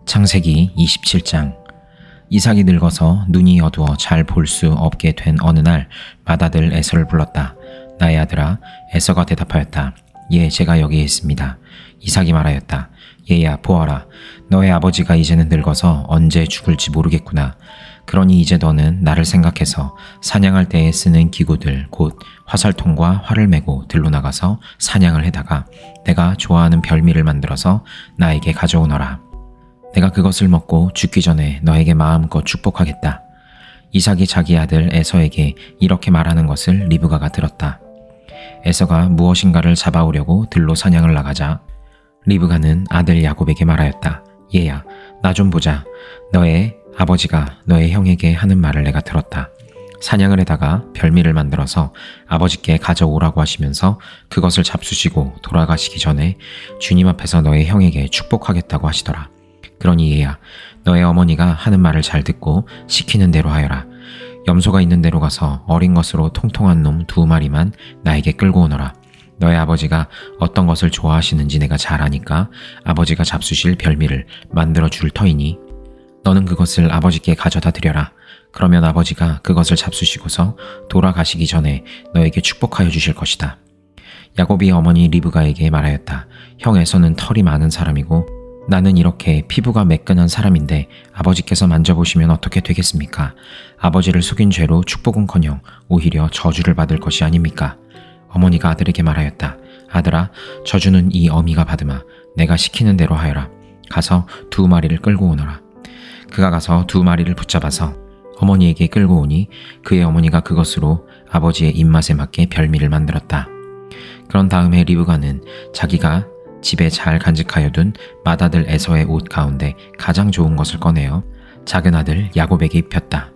창세기 27장. 이삭이 늙어서 눈이 어두워 잘 볼 수 없게 된 어느 날 맏아들 에서를 불렀다. 나의 아들아. 에서가 대답하였다. 예, 제가 여기에 있습니다. 이삭이 말하였다. 얘야, 보아라. 너의 아버지가 이제는 늙어서 언제 죽을지 모르겠구나. 그러니 이제 너는 나를 생각해서 사냥할 때에 쓰는 기구들, 곧 화살통과 활을 메고 들로 나가서 사냥을 해다가 내가 좋아하는 별미를 만들어서 나에게 가져오너라. 내가 그것을 먹고 죽기 전에 너에게 마음껏 축복하겠다. 이삭이 자기 아들 에서에게 이렇게 말하는 것을 리브가가 들었다. 에서가 무엇인가를 잡아오려고 들로 사냥을 나가자 리브가는 아들 야곱에게 말하였다. 얘야, 나 좀 보자. 너의 아버지가 너의 형에게 하는 말을 내가 들었다. 사냥을 해다가 별미를 만들어서 아버지께 가져오라고 하시면서 그것을 잡수시고 돌아가시기 전에 주님 앞에서 너의 형에게 축복하겠다고 하시더라. 그러니 얘야, 너의 어머니가 하는 말을 잘 듣고 시키는 대로 하여라. 염소가 있는 데로 가서 어린 것으로 통통한 놈 2마리만 나에게 끌고 오너라. 너의 아버지가 어떤 것을 좋아하시는지 내가 잘 아니까 아버지가 잡수실 별미를 만들어 줄 터이니 너는 그것을 아버지께 가져다 드려라. 그러면 아버지가 그것을 잡수시고서 돌아가시기 전에 너에게 축복하여 주실 것이다. 야곱이 어머니 리브가에게 말하였다. 형 에서는 털이 많은 사람이고 나는 이렇게 피부가 매끈한 사람인데 아버지께서 만져보시면 어떻게 되겠습니까? 아버지를 속인 죄로 축복은커녕 오히려 저주를 받을 것이 아닙니까? 어머니가 아들에게 말하였다. 아들아, 저주는 이 어미가 받으마. 내가 시키는 대로 하여라. 가서 2마리를 끌고 오너라. 그가 가서 2마리를 붙잡아서 어머니에게 끌고 오니 그의 어머니가 그것으로 아버지의 입맛에 맞게 별미를 만들었다. 그런 다음에 리브가는 자기가 집에 잘 간직하여 둔 맏아들 에서의 옷 가운데 가장 좋은 것을 꺼내어 작은 아들 야곱에게 입혔다.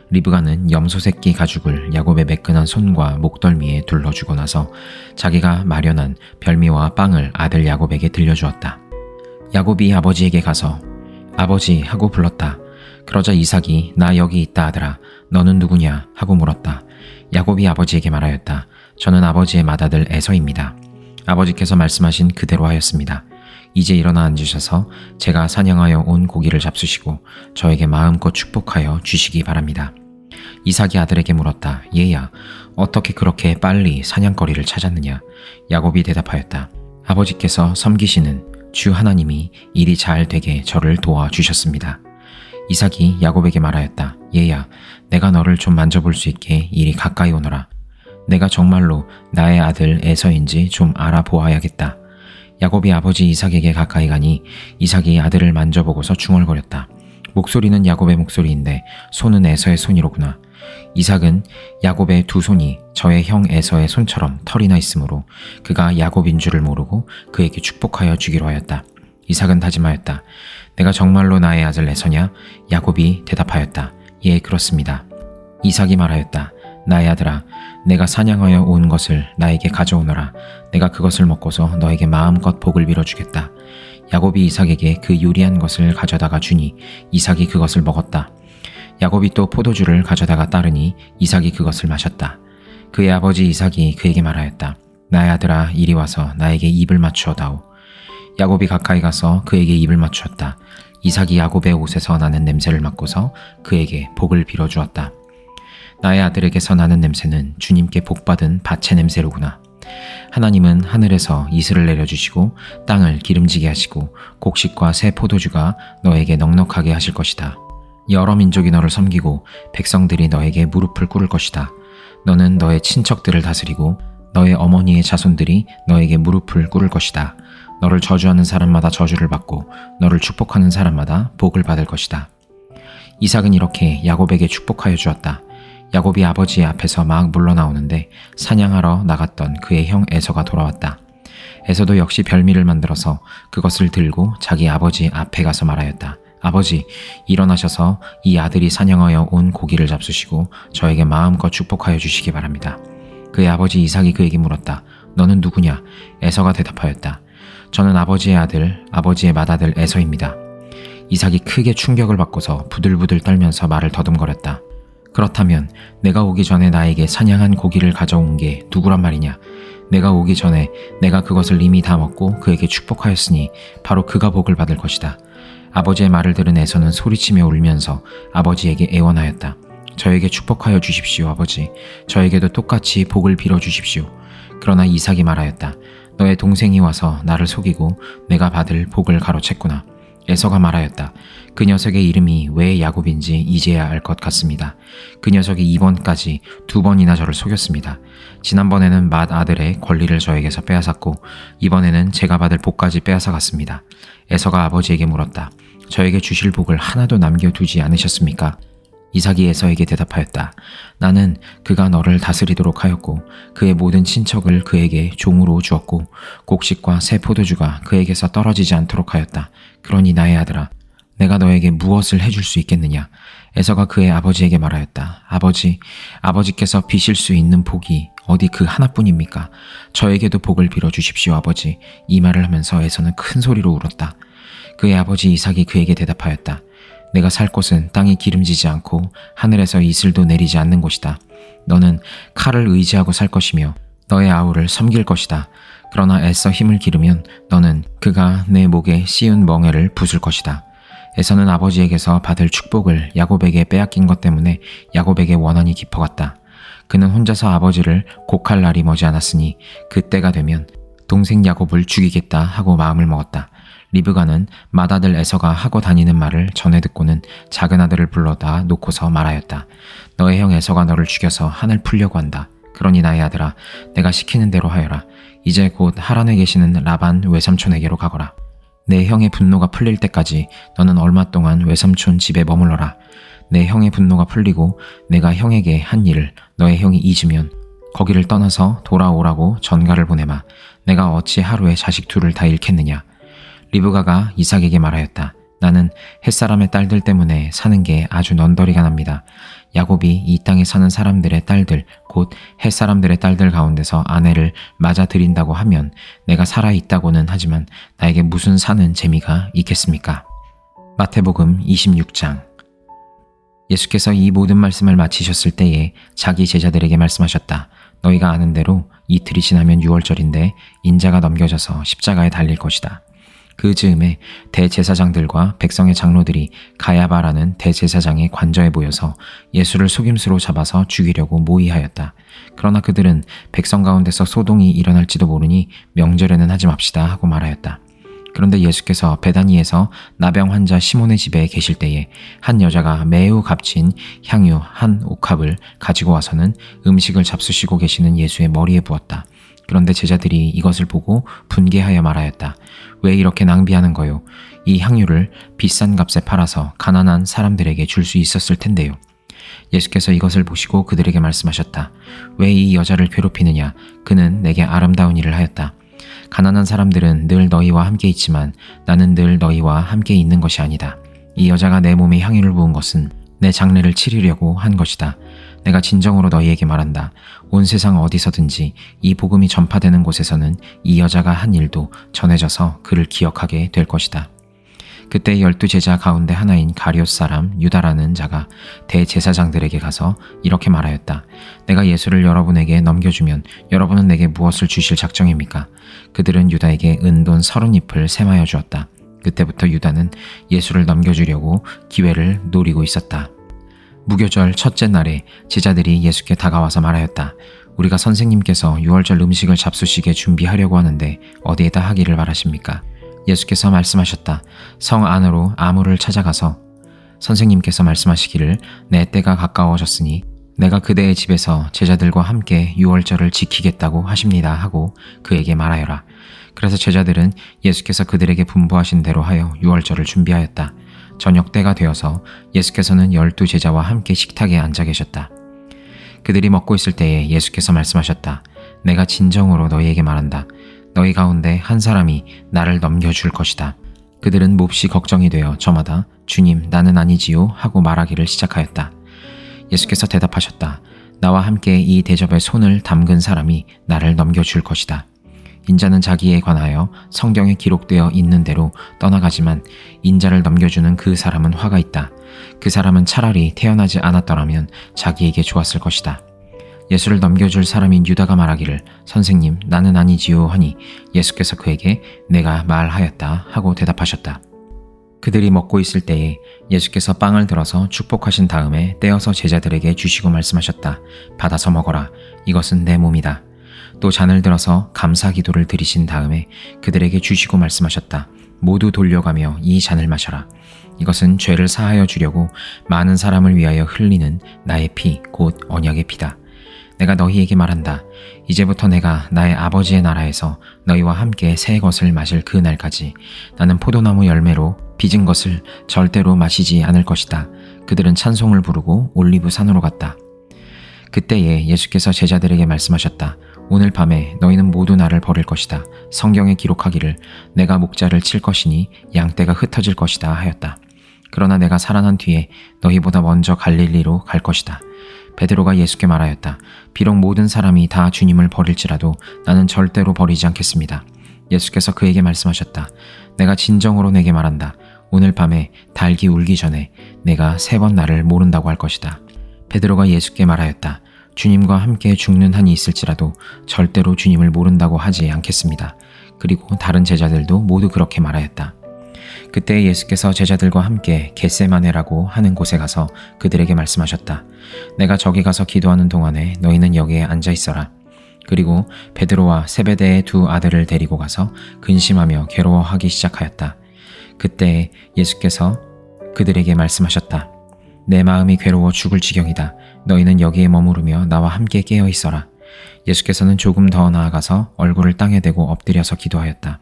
리브가는 염소 새끼 가죽을 야곱의 매끈한 손과 목덜미에 둘러주고 나서 자기가 마련한 별미와 빵을 아들 야곱에게 들려주었다. 야곱이 아버지에게 가서 아버지 하고 불렀다. 그러자 이삭이 나 여기 있다 아들아. 너는 누구냐 하고 물었다. 야곱이 아버지에게 말하였다. 저는 아버지의 맏아들 에서입니다. 아버지께서 말씀하신 그대로 하였습니다. 이제 일어나 앉으셔서 제가 사냥하여 온 고기를 잡수시고 저에게 마음껏 축복하여 주시기 바랍니다. 이삭이 아들에게 물었다. 얘야, 어떻게 그렇게 빨리 사냥거리를 찾았느냐? 야곱이 대답하였다. 아버지께서 섬기시는 주 하나님이 일이 잘 되게 저를 도와주셨습니다. 이삭이 야곱에게 말하였다. 얘야, 내가 너를 좀 만져볼 수 있게 이리 가까이 오너라. 내가 정말로 나의 아들 에서인지 좀 알아보아야겠다. 야곱이 아버지 이삭에게 가까이 가니 이삭이 아들을 만져보고서 중얼거렸다. 목소리는 야곱의 목소리인데 손은 에서의 손이로구나. 이삭은 야곱의 2손이 저의 형 에서의 손처럼 털이 나 있으므로 그가 야곱인 줄을 모르고 그에게 축복하여 주기로 하였다. 이삭은 다짐하였다. 내가 정말로 나의 아들 에서냐? 야곱이 대답하였다. 예, 그렇습니다. 이삭이 말하였다. 나의 아들아, 내가 사냥하여 온 것을 나에게 가져오너라. 내가 그것을 먹고서 너에게 마음껏 복을 빌어주겠다. 야곱이 이삭에게 그 요리한 것을 가져다가 주니 이삭이 그것을 먹었다. 야곱이 또 포도주를 가져다가 따르니 이삭이 그것을 마셨다. 그의 아버지 이삭이 그에게 말하였다. 나의 아들아, 이리 와서 나에게 입을 맞추어다오. 야곱이 가까이 가서 그에게 입을 맞추었다. 이삭이 야곱의 옷에서 나는 냄새를 맡고서 그에게 복을 빌어주었다. 나의 아들에게서 나는 냄새는 주님께 복받은 밭의 냄새로구나. 하나님은 하늘에서 이슬을 내려주시고 땅을 기름지게 하시고 곡식과 새 포도주가 너에게 넉넉하게 하실 것이다. 여러 민족이 너를 섬기고 백성들이 너에게 무릎을 꿇을 것이다. 너는 너의 친척들을 다스리고 너의 어머니의 자손들이 너에게 무릎을 꿇을 것이다. 너를 저주하는 사람마다 저주를 받고 너를 축복하는 사람마다 복을 받을 것이다. 이삭은 이렇게 야곱에게 축복하여 주었다. 야곱이 아버지의 앞에서 막 물러나오는데 사냥하러 나갔던 그의 형 에서가 돌아왔다. 에서도 역시 별미를 만들어서 그것을 들고 자기 아버지 앞에 가서 말하였다. 아버지, 일어나셔서 이 아들이 사냥하여 온 고기를 잡수시고 저에게 마음껏 축복하여 주시기 바랍니다. 그의 아버지 이삭이 그에게 물었다. 너는 누구냐? 에서가 대답하였다. 저는 아버지의 아들, 아버지의 맏아들 에서입니다. 이삭이 크게 충격을 받고서 부들부들 떨면서 말을 더듬거렸다. 그렇다면 내가 오기 전에 나에게 사냥한 고기를 가져온 게 누구란 말이냐? 내가 오기 전에 내가 그것을 이미 다 먹고 그에게 축복하였으니 바로 그가 복을 받을 것이다. 아버지의 말을 들은 에서는 소리치며 울면서 아버지에게 애원하였다. 저에게 축복하여 주십시오, 아버지. 저에게도 똑같이 복을 빌어 주십시오. 그러나 이삭이 말하였다. 너의 동생이 와서 나를 속이고 내가 받을 복을 가로챘구나. 에서가 말하였다. 그 녀석의 이름이 왜 야곱인지 이제야 알 것 같습니다. 그 녀석이 이번까지 2번이나 저를 속였습니다. 지난번에는 맏 아들의 권리를 저에게서 빼앗았고 이번에는 제가 받을 복까지 빼앗아갔습니다. 에서가 아버지에게 물었다. 저에게 주실 복을 하나도 남겨두지 않으셨습니까? 이삭이 에서에게 대답하였다. 나는 그가 너를 다스리도록 하였고 그의 모든 친척을 그에게 종으로 주었고 곡식과 새 포도주가 그에게서 떨어지지 않도록 하였다. 그러니 나의 아들아, 내가 너에게 무엇을 해줄 수 있겠느냐? 에서가 그의 아버지에게 말하였다. 아버지께서 비실 수 있는 복이 어디 그 하나뿐입니까? 저에게도 복을 빌어 주십시오, 아버지. 이 말을 하면서 에서는 큰 소리로 울었다. 그의 아버지 이삭이 그에게 대답하였다. 내가 살 곳은 땅이 기름지지 않고 하늘에서 이슬도 내리지 않는 곳이다. 너는 칼을 의지하고 살 것이며 너의 아우를 섬길 것이다. 그러나 애써 힘을 기르면 너는 그가 내 목에 씌운 멍에를 부술 것이다. 에서는 아버지에게서 받을 축복을 야곱에게 빼앗긴 것 때문에 야곱에게 원한이 깊어갔다. 그는 혼자서 아버지를 곡할 날이 머지않았으니 그때가 되면 동생 야곱을 죽이겠다 하고 마음을 먹었다. 리브가는 맏아들 에서가 하고 다니는 말을 전해 듣고는 작은 아들을 불러다 놓고서 말하였다. 너의 형 에서가 너를 죽여서 한을 풀려고 한다. 그러니 나의 아들아, 내가 시키는 대로 하여라. 이제 곧 하란에 계시는 라반 외삼촌에게로 가거라. 내 형의 분노가 풀릴 때까지 너는 얼마 동안 외삼촌 집에 머물러라. 내 형의 분노가 풀리고 내가 형에게 한 일을 너의 형이 잊으면 거기를 떠나서 돌아오라고 전가를 보내마. 내가 어찌 하루에 자식 둘을 다 잃겠느냐. 리브가가 이삭에게 말하였다. 나는 햇사람의 딸들 때문에 사는 게 아주 넌더리가 납니다. 야곱이 이 땅에 사는 사람들의 딸들, 곧 햇사람들의 딸들 가운데서 아내를 맞아 들인다고 하면 내가 살아있다고는 하지만 나에게 무슨 사는 재미가 있겠습니까? 마태복음 26장. 예수께서 이 모든 말씀을 마치셨을 때에 자기 제자들에게 말씀하셨다. 너희가 아는 대로 이틀이 지나면 유월절인데 인자가 넘겨져서 십자가에 달릴 것이다. 그 즈음에 대제사장들과 백성의 장로들이 가야바라는 대제사장의 관저에 모여서 예수를 속임수로 잡아서 죽이려고 모의하였다. 그러나 그들은 백성 가운데서 소동이 일어날지도 모르니 명절에는 하지 맙시다 하고 말하였다. 그런데 예수께서 베다니에서 나병 환자 시몬의 집에 계실 때에 한 여자가 매우 값진 향유 한 옥합을 가지고 와서는 음식을 잡수시고 계시는 예수의 머리에 부었다. 그런데 제자들이 이것을 보고 분개하여 말하였다. 왜 이렇게 낭비하는 거요? 이 향유를 비싼 값에 팔아서 가난한 사람들에게 줄 수 있었을 텐데요. 예수께서 이것을 보시고 그들에게 말씀하셨다. 왜 이 여자를 괴롭히느냐? 그는 내게 아름다운 일을 하였다. 가난한 사람들은 늘 너희와 함께 있지만 나는 늘 너희와 함께 있는 것이 아니다. 이 여자가 내 몸에 향유를 부은 것은 내 장례를 치르려고 한 것이다. 내가 진정으로 너희에게 말한다. 온 세상 어디서든지 이 복음이 전파되는 곳에서는 이 여자가 한 일도 전해져서 그를 기억하게 될 것이다. 그때 12제자 가운데 하나인 가룟 사람 유다라는 자가 대제사장들에게 가서 이렇게 말하였다. 내가 예수를 여러분에게 넘겨주면 여러분은 내게 무엇을 주실 작정입니까? 그들은 유다에게 은돈 30잎을 셈하여 주었다. 그때부터 유다는 예수를 넘겨주려고 기회를 노리고 있었다. 무교절 첫째 날에 제자들이 예수께 다가와서 말하였다. 우리가 선생님께서 유월절 음식을 잡수시게 준비하려고 하는데 어디에다 하기를 바라십니까? 예수께서 말씀하셨다. 성 안으로 아무를 찾아가서 선생님께서 말씀하시기를 내 때가 가까워졌으니 내가 그대의 집에서 제자들과 함께 유월절을 지키겠다고 하십니다 하고 그에게 말하여라. 그래서 제자들은 예수께서 그들에게 분부하신 대로 하여 유월절을 준비하였다. 저녁 때가 되어서 예수께서는 12제자와 함께 식탁에 앉아 계셨다. 그들이 먹고 있을 때에 예수께서 말씀하셨다. 내가 진정으로 너희에게 말한다. 너희 가운데 한 사람이 나를 넘겨줄 것이다. 그들은 몹시 걱정이 되어 저마다 주님 나는 아니지요 하고 말하기를 시작하였다. 예수께서 대답하셨다. 나와 함께 이 대접에 손을 담근 사람이 나를 넘겨줄 것이다. 인자는 자기에 관하여 성경에 기록되어 있는 대로 떠나가지만 인자를 넘겨주는 그 사람은 화가 있다. 그 사람은 차라리 태어나지 않았더라면 자기에게 좋았을 것이다. 예수를 넘겨줄 사람인 유다가 말하기를 선생님 나는 아니지요 하니 예수께서 그에게 내가 말하였다 하고 대답하셨다. 그들이 먹고 있을 때에 예수께서 빵을 들어서 축복하신 다음에 떼어서 제자들에게 주시고 말씀하셨다. 받아서 먹어라. 이것은 내 몸이다. 또 잔을 들어서 감사 기도를 드리신 다음에 그들에게 주시고 말씀하셨다. 모두 돌려가며 이 잔을 마셔라. 이것은 죄를 사하여 주려고 많은 사람을 위하여 흘리는 나의 피, 곧 언약의 피다. 내가 너희에게 말한다. 이제부터 내가 나의 아버지의 나라에서 너희와 함께 새 것을 마실 그 날까지 나는 포도나무 열매로 빚은 것을 절대로 마시지 않을 것이다. 그들은 찬송을 부르고 올리브 산으로 갔다. 그때에 예수께서 제자들에게 말씀하셨다. 오늘 밤에 너희는 모두 나를 버릴 것이다. 성경에 기록하기를 내가 목자를 칠 것이니 양떼가 흩어질 것이다 하였다. 그러나 내가 살아난 뒤에 너희보다 먼저 갈릴리로 갈 것이다. 베드로가 예수께 말하였다. 비록 모든 사람이 다 주님을 버릴지라도 나는 절대로 버리지 않겠습니다. 예수께서 그에게 말씀하셨다. 내가 진정으로 내게 말한다. 오늘 밤에 닭이 울기 전에 내가 3번 나를 모른다고 할 것이다. 베드로가 예수께 말하였다. 주님과 함께 죽는 한이 있을지라도 절대로 주님을 모른다고 하지 않겠습니다. 그리고 다른 제자들도 모두 그렇게 말하였다. 그때 예수께서 제자들과 함께 겟세마네라고 하는 곳에 가서 그들에게 말씀하셨다. 내가 저기 가서 기도하는 동안에 너희는 여기에 앉아 있어라. 그리고 베드로와 세베대의 2 아들을 데리고 가서 근심하며 괴로워하기 시작하였다. 그때 예수께서 그들에게 말씀하셨다. 내 마음이 괴로워 죽을 지경이다. 너희는 여기에 머무르며 나와 함께 깨어 있어라. 예수께서는 조금 더 나아가서 얼굴을 땅에 대고 엎드려서 기도하였다.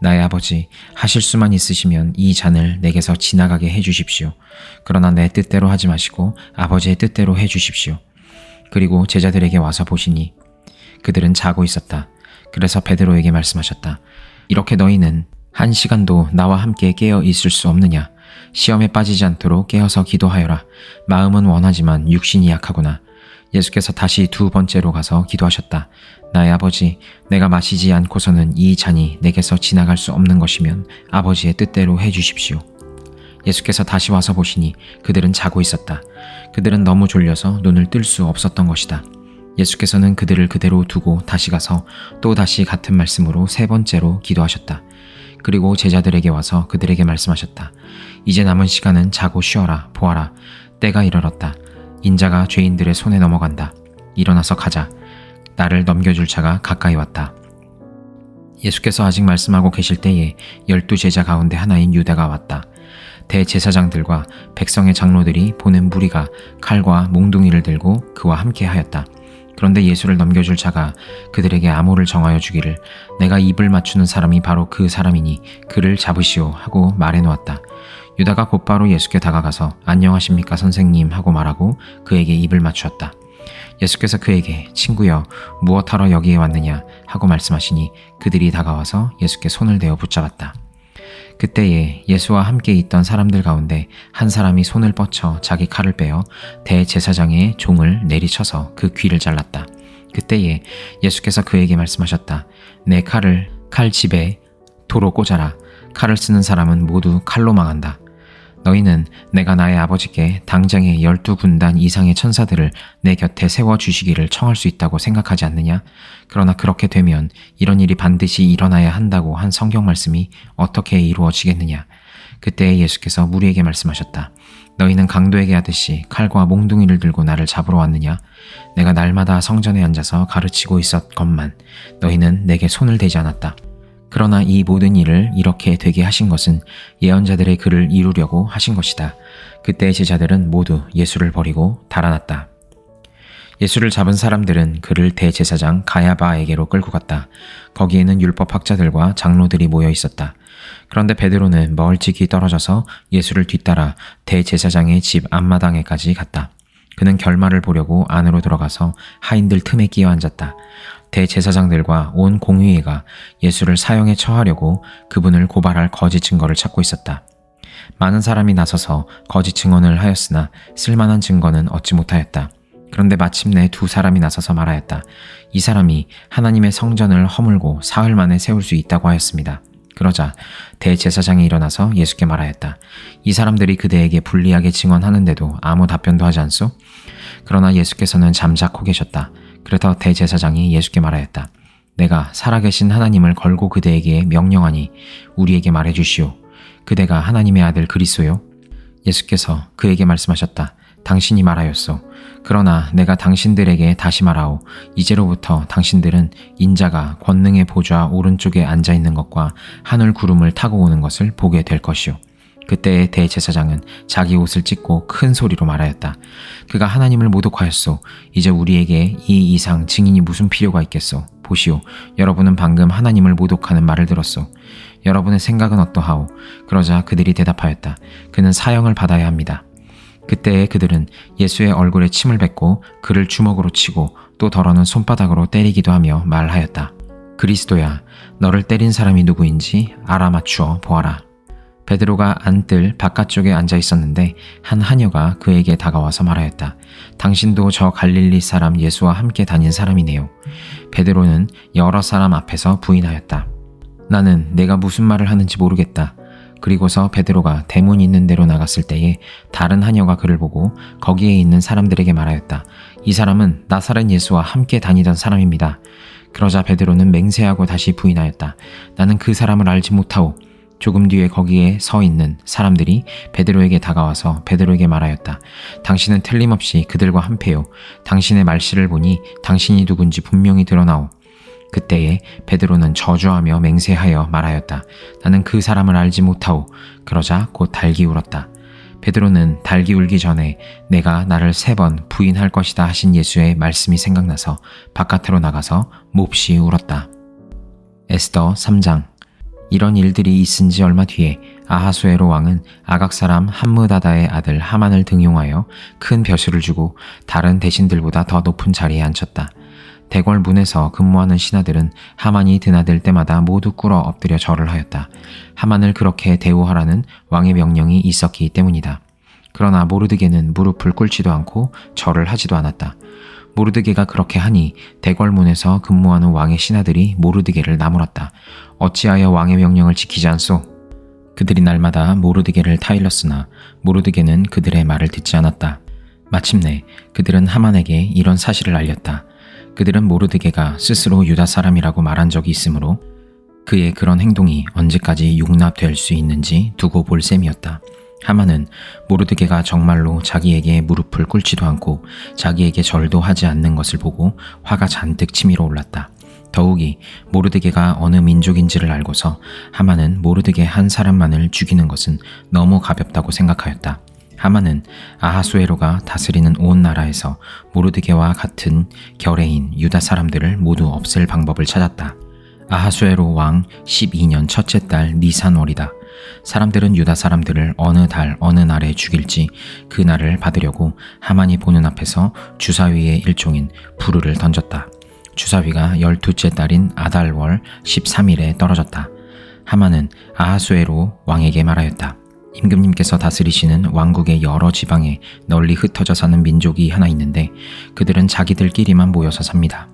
나의 아버지, 하실 수만 있으시면 이 잔을 내게서 지나가게 해주십시오. 그러나 내 뜻대로 하지 마시고 아버지의 뜻대로 해주십시오. 그리고 제자들에게 와서 보시니 그들은 자고 있었다. 그래서 베드로에게 말씀하셨다. 이렇게 너희는 1시간도 나와 함께 깨어 있을 수 없느냐? 시험에 빠지지 않도록 깨어서 기도하여라. 마음은 원하지만 육신이 약하구나. 예수께서 다시 2번째로 가서 기도하셨다. 나의 아버지, 내가 마시지 않고서는 이 잔이 내게서 지나갈 수 없는 것이면 아버지의 뜻대로 해주십시오. 예수께서 다시 와서 보시니 그들은 자고 있었다. 그들은 너무 졸려서 눈을 뜰 수 없었던 것이다. 예수께서는 그들을 그대로 두고 다시 가서 또 다시 같은 말씀으로 3번째로 기도하셨다. 그리고 제자들에게 와서 그들에게 말씀하셨다. 이제 남은 시간은 자고 쉬어라. 보아라. 때가 이르렀다. 인자가 죄인들의 손에 넘어간다. 일어나서 가자. 나를 넘겨줄 자가 가까이 왔다. 예수께서 아직 말씀하고 계실 때에 12 제자 가운데 하나인 유다가 왔다. 대제사장들과 백성의 장로들이 보는 무리가 칼과 몽둥이를 들고 그와 함께 하였다. 그런데 예수를 넘겨줄 자가 그들에게 암호를 정하여 주기를 내가 입을 맞추는 사람이 바로 그 사람이니 그를 잡으시오 하고 말해놓았다. 유다가 곧바로 예수께 다가가서 안녕하십니까 선생님 하고 말하고 그에게 입을 맞추었다. 예수께서 그에게 친구여 무엇하러 여기에 왔느냐 하고 말씀하시니 그들이 다가와서 예수께 손을 대어 붙잡았다. 그때에 예수와 함께 있던 사람들 가운데 한 사람이 손을 뻗쳐 자기 칼을 빼어 대제사장의 종을 내리쳐서 그 귀를 잘랐다. 그때에 예수께서 그에게 말씀하셨다. 내 칼을 칼집에 도로 꽂아라. 칼을 쓰는 사람은 모두 칼로 망한다. 너희는 내가 나의 아버지께 당장에 12군단 이상의 천사들을 내 곁에 세워주시기를 청할 수 있다고 생각하지 않느냐? 그러나 그렇게 되면 이런 일이 반드시 일어나야 한다고 한 성경 말씀이 어떻게 이루어지겠느냐? 그때 예수께서 무리에게 말씀하셨다. 너희는 강도에게 하듯이 칼과 몽둥이를 들고 나를 잡으러 왔느냐? 내가 날마다 성전에 앉아서 가르치고 있었건만 너희는 내게 손을 대지 않았다. 그러나 이 모든 일을 이렇게 되게 하신 것은 예언자들의 글을 이루려고 하신 것이다. 그때 제자들은 모두 예수를 버리고 달아났다. 예수를 잡은 사람들은 그를 대제사장 가야바에게로 끌고 갔다. 거기에는 율법학자들과 장로들이 모여 있었다. 그런데 베드로는 멀찍이 떨어져서 예수를 뒤따라 대제사장의 집 앞마당에까지 갔다. 그는 결말을 보려고 안으로 들어가서 하인들 틈에 끼어 앉았다. 대제사장들과 온 공회가 예수를 사형에 처하려고 그분을 고발할 거짓 증거를 찾고 있었다. 많은 사람이 나서서 거짓 증언을 하였으나 쓸만한 증거는 얻지 못하였다. 그런데 마침내 2 사람이 나서서 말하였다. 이 사람이 하나님의 성전을 허물고 사흘 만에 세울 수 있다고 하였습니다. 그러자 대제사장이 일어나서 예수께 말하였다. 이 사람들이 그대에게 불리하게 증언하는데도 아무 답변도 하지 않소? 그러나 예수께서는 잠자코 계셨다. 그래서 대제사장이 예수께 말하였다. 내가 살아계신 하나님을 걸고 그대에게 명령하니 우리에게 말해주시오. 그대가 하나님의 아들 그리스도요? 예수께서 그에게 말씀하셨다. 당신이 말하였소. 그러나 내가 당신들에게 다시 말하오. 이제로부터 당신들은 인자가 권능의 보좌 오른쪽에 앉아있는 것과 하늘 구름을 타고 오는 것을 보게 될 것이오. 그때의 대제사장은 자기 옷을 찢고 큰 소리로 말하였다. 그가 하나님을 모독하였소. 이제 우리에게 이 이상 증인이 무슨 필요가 있겠소. 보시오. 여러분은 방금 하나님을 모독하는 말을 들었소. 여러분의 생각은 어떠하오? 그러자 그들이 대답하였다. 그는 사형을 받아야 합니다. 그때에 그들은 예수의 얼굴에 침을 뱉고 그를 주먹으로 치고 또 더러는 손바닥으로 때리기도 하며 말하였다. 그리스도야, 너를 때린 사람이 누구인지 알아맞추어 보아라. 베드로가 안뜰 바깥쪽에 앉아 있었는데 한 하녀가 그에게 다가와서 말하였다. 당신도 저 갈릴리 사람 예수와 함께 다닌 사람이네요. 베드로는 여러 사람 앞에서 부인하였다. 나는 내가 무슨 말을 하는지 모르겠다. 그리고서 베드로가 대문 있는 데로 나갔을 때에 다른 하녀가 그를 보고 거기에 있는 사람들에게 말하였다. 이 사람은 나사렛 예수와 함께 다니던 사람입니다. 그러자 베드로는 맹세하고 다시 부인하였다. 나는 그 사람을 알지 못하오. 조금 뒤에 거기에 서 있는 사람들이 베드로에게 다가와서 베드로에게 말하였다. 당신은 틀림없이 그들과 한패요. 당신의 말씨를 보니 당신이 누군지 분명히 드러나오. 그때에 베드로는 저주하며 맹세하여 말하였다. 나는 그 사람을 알지 못하오. 그러자 곧 달기 울었다. 베드로는 달기 울기 전에 내가 나를 3번 부인할 것이다 하신 예수의 말씀이 생각나서 바깥으로 나가서 몹시 울었다. 에스더 3장. 이런 일들이 있은 지 얼마 뒤에 아하수에로 왕은 아각 사람 함므다다의 아들 하만을 등용하여 큰 벼슬을 주고 다른 대신들보다 더 높은 자리에 앉혔다. 대궐 문에서 근무하는 신하들은 하만이 드나들 때마다 모두 꿇어 엎드려 절을 하였다. 하만을 그렇게 대우하라는 왕의 명령이 있었기 때문이다. 그러나 모르드게는 무릎을 꿇지도 않고 절을 하지도 않았다. 모르드게가 그렇게 하니 대궐 문에서 근무하는 왕의 신하들이 모르드게를 나무랐다. 어찌하여 왕의 명령을 지키지 않소? 그들이 날마다 모르드게를 타일렀으나 모르드게는 그들의 말을 듣지 않았다. 마침내 그들은 하만에게 이런 사실을 알렸다. 그들은 모르드게가 스스로 유다 사람이라고 말한 적이 있으므로 그의 그런 행동이 언제까지 용납될 수 있는지 두고 볼 셈이었다. 하만은 모르드게가 정말로 자기에게 무릎을 꿇지도 않고 자기에게 절도 하지 않는 것을 보고 화가 잔뜩 치밀어 올랐다. 더욱이 모르드게가 어느 민족인지를 알고서 하만은 모르드게 한 사람만을 죽이는 것은 너무 가볍다고 생각하였다. 하만은 아하수에로가 다스리는 온 나라에서 모르드게와 같은 결의인 유다 사람들을 모두 없앨 방법을 찾았다. 아하수에로 왕 12년 첫째 달 니산월이다. 사람들은 유다 사람들을 어느 달 어느 날에 죽일지 그 날을 받으려고 하만이 보는 앞에서 주사위의 일종인 부르를 던졌다. 주사위가 12째 달인 아달월 13일에 떨어졌다. 하만은 아하수에로 왕에게 말하였다. 임금님께서 다스리시는 왕국의 여러 지방에 널리 흩어져 사는 민족이 하나 있는데 그들은 자기들끼리만 모여서 삽니다.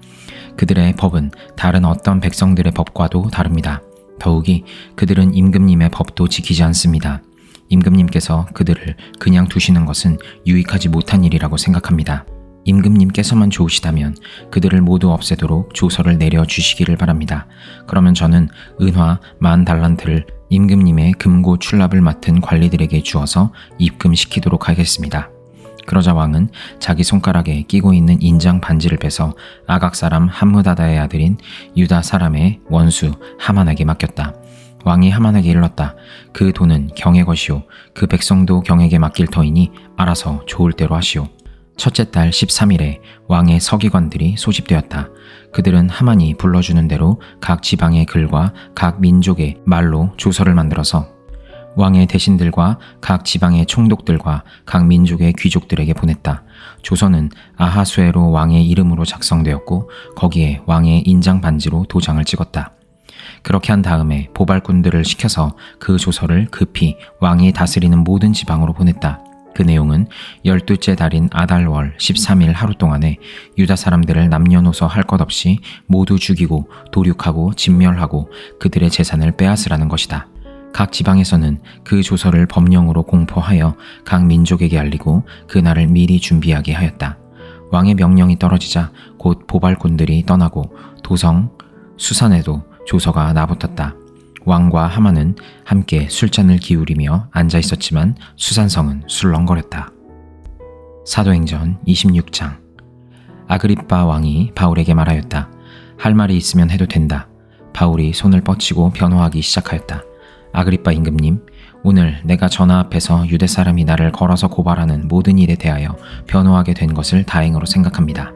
그들의 법은 다른 어떤 백성들의 법과도 다릅니다. 더욱이 그들은 임금님의 법도 지키지 않습니다. 임금님께서 그들을 그냥 두시는 것은 유익하지 못한 일이라고 생각합니다. 임금님께서만 좋으시다면 그들을 모두 없애도록 조서를 내려주시기를 바랍니다. 그러면 저는 은화 10,000달란트를 임금님의 금고 출납을 맡은 관리들에게 주어서 입금시키도록 하겠습니다. 그러자 왕은 자기 손가락에 끼고 있는 인장 반지를 빼서 아각 사람 함므다다의 아들인 유다 사람의 원수 하만에게 맡겼다. 왕이 하만에게 일렀다. 그 돈은 경의 것이요 그 백성도 경에게 맡길 터이니 알아서 좋을 대로 하시오. 첫째 달 13일에 왕의 서기관들이 소집되었다. 그들은 하만이 불러주는 대로 각 지방의 글과 각 민족의 말로 조서를 만들어서 왕의 대신들과 각 지방의 총독들과 각 민족의 귀족들에게 보냈다. 조서는 아하수에로 왕의 이름으로 작성되었고 거기에 왕의 인장 반지로 도장을 찍었다. 그렇게 한 다음에 보발꾼들을 시켜서 그 조서를 급히 왕이 다스리는 모든 지방으로 보냈다. 그 내용은 12째 달인 아달월 13일 하루 동안에 유다 사람들을 남녀노소 할 것 없이 모두 죽이고 도륙하고 진멸하고 그들의 재산을 빼앗으라는 것이다. 각 지방에서는 그 조서를 법령으로 공포하여 각 민족에게 알리고 그날을 미리 준비하게 하였다. 왕의 명령이 떨어지자 곧 보발꾼들이 떠나고 도성 수산에도 조서가 나붙었다. 왕과 하만은 함께 술잔을 기울이며 앉아 있었지만 수산성은 술렁거렸다. 사도행전 26장. 아그리빠 왕이 바울에게 말하였다. 할 말이 있으면 해도 된다. 바울이 손을 뻗치고 변호하기 시작하였다. 아그리빠 임금님, 오늘 내가 전하 앞에서 유대 사람이 나를 걸어서 고발하는 모든 일에 대하여 변호하게 된 것을 다행으로 생각합니다.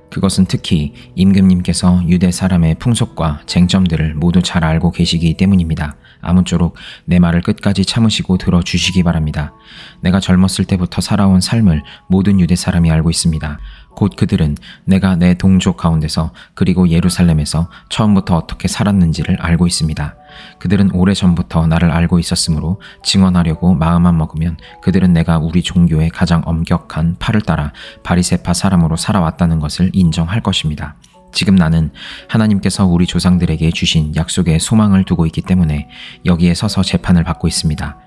그것은 특히 임금님께서 유대 사람의 풍속과 쟁점들을 모두 잘 알고 계시기 때문입니다. 아무쪼록 내 말을 끝까지 참으시고 들어주시기 바랍니다. 내가 젊었을 때부터 살아온 삶을 모든 유대 사람이 알고 있습니다. 곧 그들은 내가 내 동족 가운데서 그리고 예루살렘에서 처음부터 어떻게 살았는지를 알고 있습니다. 그들은 오래전부터 나를 알고 있었으므로 증언하려고 마음만 먹으면 그들은 내가 우리 종교의 가장 엄격한 팔을 따라 바리새파 사람으로 살아왔다는 것을 인정할 것입니다. 지금 나는 하나님께서 우리 조상들에게 주신 약속에 소망을 두고 있기 때문에 여기에 서서 재판을 받고 있습니다.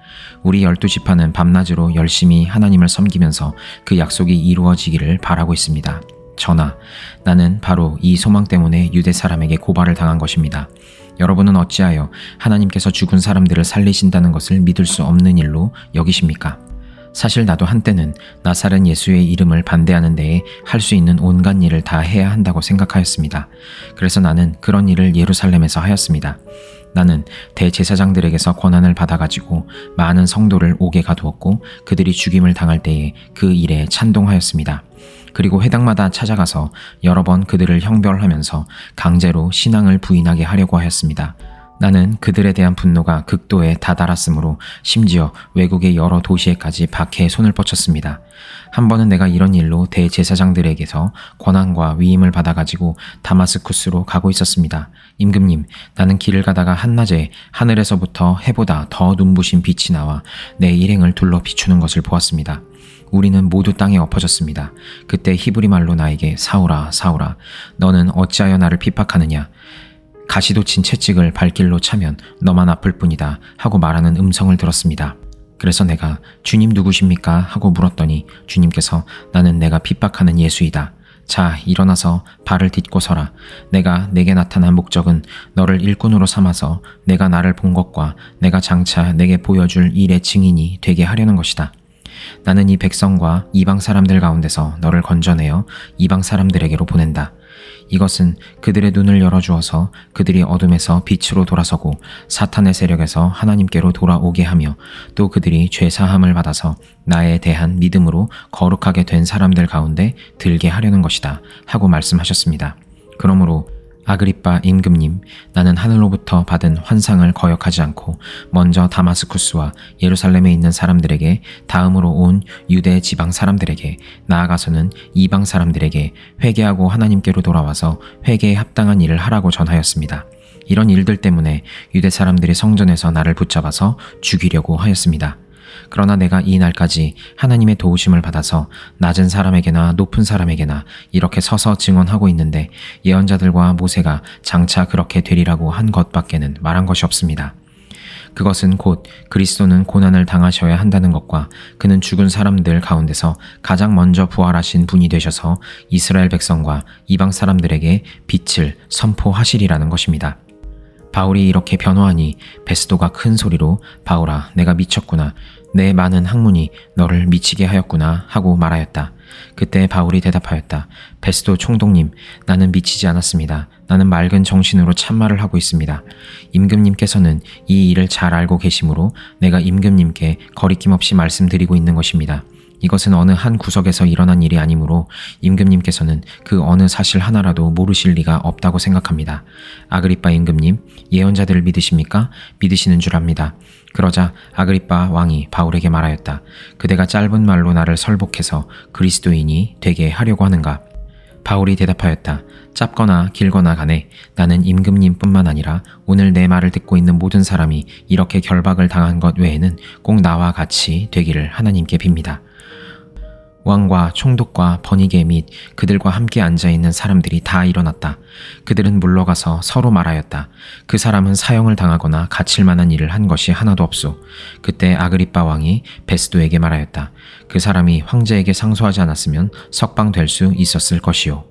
우리 12지파는 밤낮으로 열심히 하나님을 섬기면서 그 약속이 이루어지기를 바라고 있습니다. 전하, 나는 바로 이 소망 때문에 유대 사람에게 고발을 당한 것입니다. 여러분은 어찌하여 하나님께서 죽은 사람들을 살리신다는 것을 믿을 수 없는 일로 여기십니까? 사실 나도 한때는 나사렛 예수의 이름을 반대하는 데에 할 수 있는 온갖 일을 다 해야 한다고 생각하였습니다. 그래서 나는 그런 일을 예루살렘에서 하였습니다. 나는 대제사장들에게서 권한을 받아가지고 많은 성도를 옥에 가두었고 그들이 죽임을 당할 때에 그 일에 찬동하였습니다. 그리고 회당마다 찾아가서 여러 번 그들을 형벌하면서 강제로 신앙을 부인하게 하려고 하였습니다. 나는 그들에 대한 분노가 극도에 다다랐으므로 심지어 외국의 여러 도시에까지 박해에 손을 뻗쳤습니다. 한 번은 내가 이런 일로 대제사장들에게서 권한과 위임을 받아가지고 다마스쿠스로 가고 있었습니다. 임금님, 나는 길을 가다가 한낮에 하늘에서부터 해보다 더 눈부신 빛이 나와 내 일행을 둘러 비추는 것을 보았습니다. 우리는 모두 땅에 엎어졌습니다. 그때 히브리 말로 나에게 사울아, 사울아, 너는 어찌하여 나를 핍박하느냐? 가시도 친 채찍을 발길로 차면 너만 아플 뿐이다 하고 말하는 음성을 들었습니다. 그래서 내가 주님 누구십니까? 하고 물었더니 주님께서 나는 내가 핍박하는 예수이다. 자, 일어나서 발을 딛고 서라. 내가 내게 나타난 목적은 너를 일꾼으로 삼아서 내가 나를 본 것과 내가 장차 내게 보여줄 일의 증인이 되게 하려는 것이다. 나는 이 백성과 이방 사람들 가운데서 너를 건져내어 이방 사람들에게로 보낸다. 이것은 그들의 눈을 열어주어서 그들이 어둠에서 빛으로 돌아서고 사탄의 세력에서 하나님께로 돌아오게 하며 또 그들이 죄사함을 받아서 나에 대한 믿음으로 거룩하게 된 사람들 가운데 들게 하려는 것이다 하고 말씀하셨습니다. 그러므로 아그리빠 임금님, 나는 하늘로부터 받은 환상을 거역하지 않고 먼저 다마스쿠스와 예루살렘에 있는 사람들에게, 다음으로 온 유대 지방 사람들에게, 나아가서는 이방 사람들에게 회개하고 하나님께로 돌아와서 회개에 합당한 일을 하라고 전하였습니다. 이런 일들 때문에 유대 사람들이 성전에서 나를 붙잡아서 죽이려고 하였습니다. 그러나 내가 이 날까지 하나님의 도우심을 받아서 낮은 사람에게나 높은 사람에게나 이렇게 서서 증언하고 있는데 예언자들과 모세가 장차 그렇게 되리라고 한 것밖에는 말한 것이 없습니다. 그것은 곧 그리스도는 고난을 당하셔야 한다는 것과 그는 죽은 사람들 가운데서 가장 먼저 부활하신 분이 되셔서 이스라엘 백성과 이방 사람들에게 빛을 선포하시리라는 것입니다. 바울이 이렇게 변호하니 베스도가 큰 소리로 바울아, 내가 미쳤구나. 내 많은 학문이 너를 미치게 하였구나 하고 말하였다. 그때 바울이 대답하였다. 베스도 총독님, 나는 미치지 않았습니다. 나는 맑은 정신으로 참말을 하고 있습니다. 임금님께서는 이 일을 잘 알고 계시므로 내가 임금님께 거리낌 없이 말씀드리고 있는 것입니다. 이것은 어느 한 구석에서 일어난 일이 아니므로 임금님께서는 그 어느 사실 하나라도 모르실 리가 없다고 생각합니다. 아그리빠 임금님, 예언자들을 믿으십니까? 믿으시는 줄 압니다. 그러자 아그리빠 왕이 바울에게 말하였다. 그대가 짧은 말로 나를 설복해서 그리스도인이 되게 하려고 하는가? 바울이 대답하였다. 짧거나 길거나 간에 나는 임금님뿐만 아니라 오늘 내 말을 듣고 있는 모든 사람이 이렇게 결박을 당한 것 외에는 꼭 나와 같이 되기를 하나님께 빕니다. 왕과 총독과 버니게 및 그들과 함께 앉아있는 사람들이 다 일어났다. 그들은 물러가서 서로 말하였다. 그 사람은 사형을 당하거나 갇힐 만한 일을 한 것이 하나도 없소. 그때 아그리빠 왕이 베스도에게 말하였다. 그 사람이 황제에게 상소하지 않았으면 석방될 수 있었을 것이요.